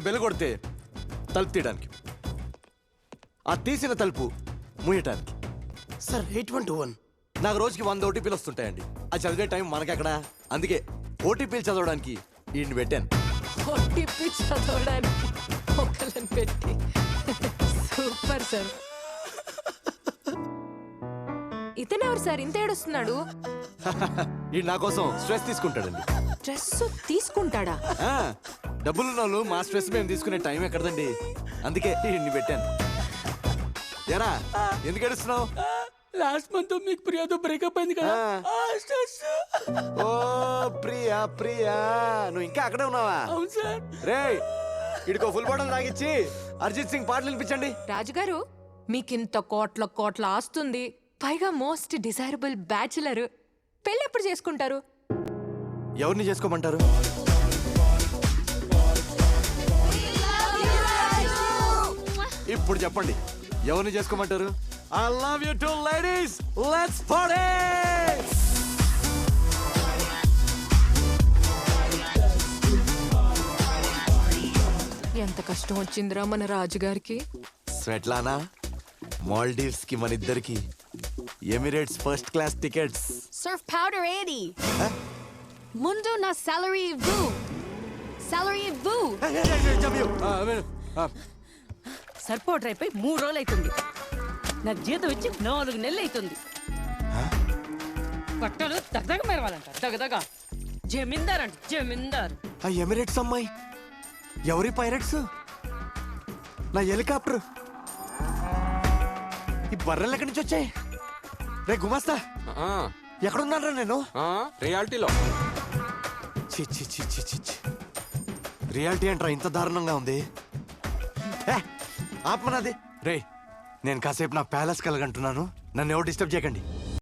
Bell కొడితే తలుపు తీయడానికి, ఆ తీసిన తలుపు మూయటానికి. సార్ 8121. నాకు రోజుకి 100 ఓటీపీలు వస్తుంటాయండి. అది చదివే టైం మనకెక్కడ. అందుకే ఓటీపీలు చదవడానికి ఈయన్ని పెట్టాను. ఓటీపీ చదవడానికి ఒకళ్ళని పెట్టి. Super sir. ఇతనెవరు సార్ ఇంత ఏడుస్తున్నాడు? ఈ నా కోసం స్ట్రెస్ తీసుకుంటాడండి. స్ట్రెస్ తీసుకుంటాడా? డబ్బులున్న వాళ్ళు మా స్ట్రెస్ మేము తీసుకునే టైం ఎక్కడదండి. అందుకే ఈయన్ని పెట్టాను. ఎరా ఎందుకు ఏడుస్తున్నావు? లాస్ట్ మంత్ మీకు ప్రియాతో బ్రేకప్ అయింది కదా. ఓ ప్రియా ప్రియా, నువ్వు ఇంకా అక్కడే ఉన్నావా? అవును సార్. రే ఇడికో ఫుల్ బాటిల్ తాగిచ్చి అరిజిత్ సింగ్ పాటలు వినిపించండి. రాజుగారు, మీకింత కోట్ల ఆస్తుంది, పైగా మోస్ట్ డిజైరబుల్ బ్యాచులర్, పెళ్ళి ఎప్పుడు చేసుకుంటారు? ఎవరిని చేసుకోమంటారు? ఇప్పుడు చెప్పండి, ఎవరిని చేసుకోమంటారు? I love you too, ladies. Let's party! ఎంత కష్టం వచ్చిందిరా మన రాజుగారికి. స్వెట్లానా, మాల్డీవ్స్ కి మన ఇద్దరికి Emirates first class tickets. Surf powder ఏది? ముందు నా సాలరీ ఇవ్వు. సాలరీ ఇవ్వు. సర్ఫ్ పౌడర్ అయిపోయి 3 రోజులు అవుతుంది. నాకు జీతం ఇచ్చి 4 నెలలు అవుతుంది. బట్టలు దగదగ మెరవాలంట, దగదగ. జమీందార్ అంట, జమీందార్. ఆ ఎమిరేట్స్ అమ్మాయి ఎవరి? పైరట్స్? నా హెలికాప్టర్, ఈ బర్రెలు ఎక్కడి నుంచి వచ్చాయి? రే గుమాస్తా, ఎక్కడున్నారా నేను? రియాలిటీలో. చి చి చి చి చి చి. రియాలిటీ అంటారా ఇంత దారుణంగా ఉంది? ఆత్మనాది. రే నేను కాసేపు నా ప్యాలెస్ కలగంటున్నాను, నన్ను ఎవరు డిస్టర్బ్ చేయకండి.